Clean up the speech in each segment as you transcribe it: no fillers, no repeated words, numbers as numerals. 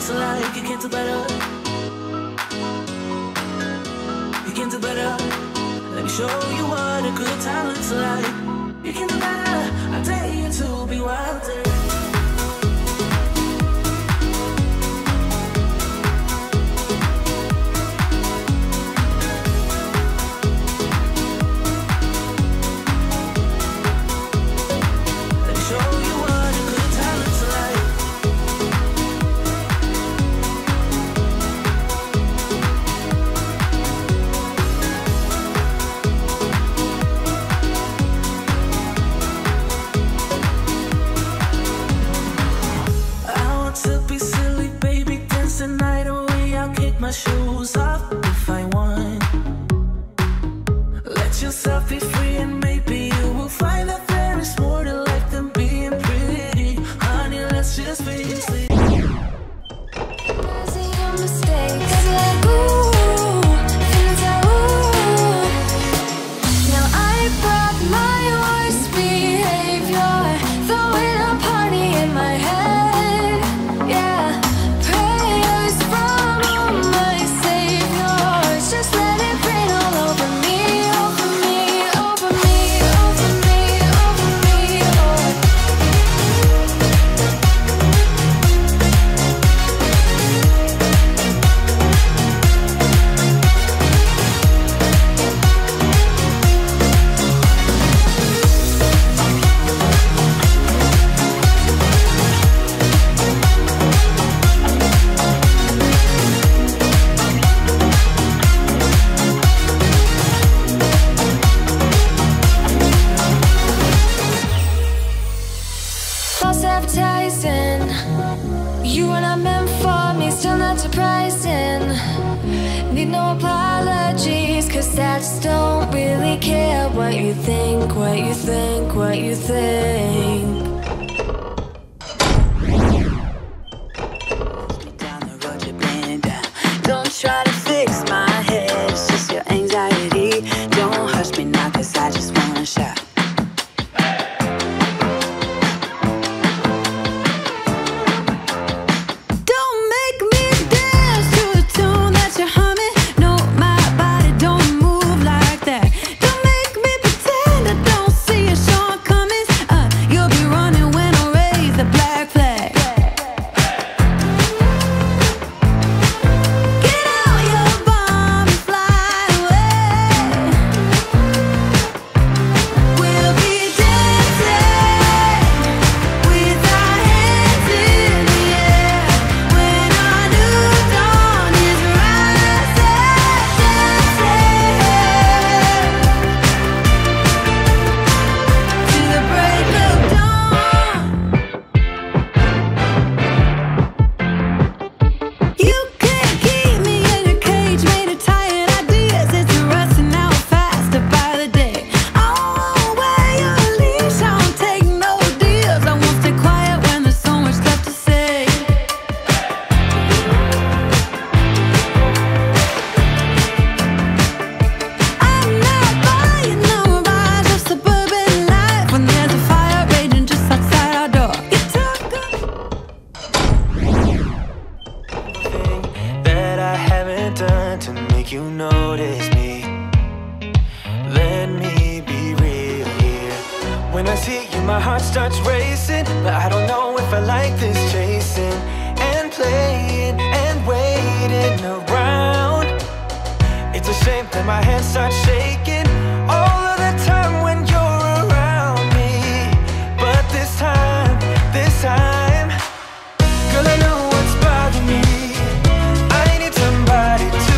looks like. You can do better. You can do better. Let me show you what a good time looks like. You can do better. I dare you to be wilder. My shoes off if I want. Let yourself be free and maybe you will find that there is more to life than being pretty. Honey, let's just face it. Now I brought my worst behavior, throwing a party in my head. Yeah, prayers from my saviors. Just let it rain all over me, over me, over me, over me, over me, Lord. False advertising, you were not meant for me, still not surprising. Need no apologies, cause I just don't really care what you think, what you think, what you think. Down the road you're bending down. Don't try to fix my head, it's just your anxiety. Don't hush me now, cause I just wanna shout. To make you notice me, let me be real here. When I see you, my heart starts racing, but I don't know if I like this chasing and playing and waiting around. It's a shame that my hands start shaking all of the time when you're around me. But this time, girl, I know what's bothering me. I need somebody to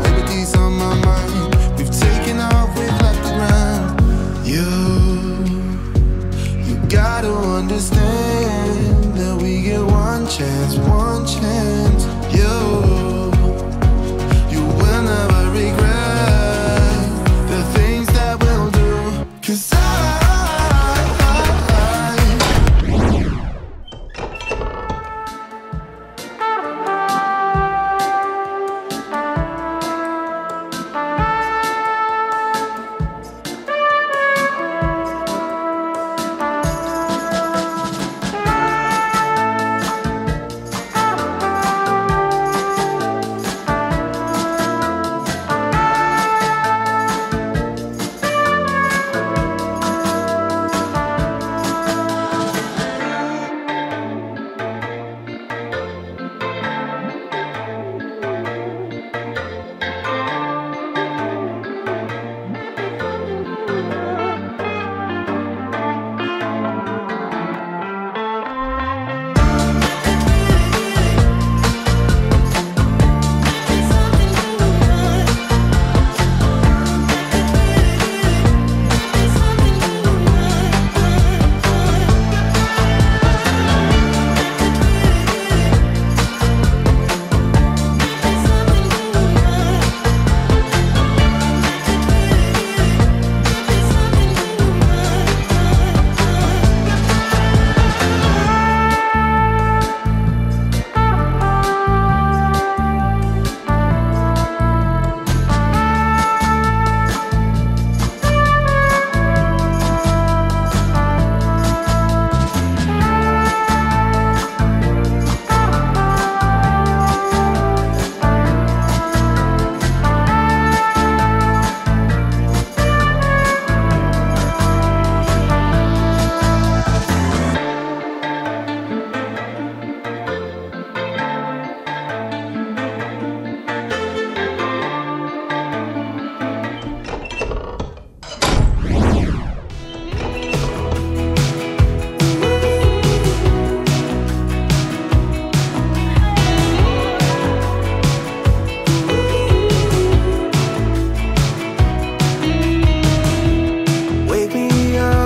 Liberty's on my mind. We've taken off, we've left the ground. understand that we get one chance, one chance. You will never regret the things that we'll do. 'Cause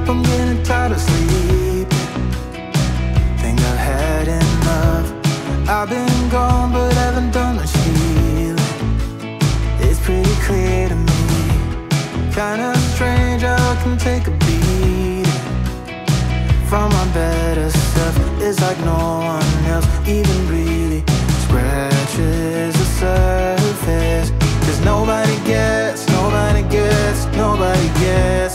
I'm getting tired of sleeping. Think I've had enough. I've been gone but haven't done much healing. It's pretty clear to me, kinda strange how I can take a beating from my better self. It's like no one else even really scratches the surface. 'Cause nobody gets, nobody gets, nobody gets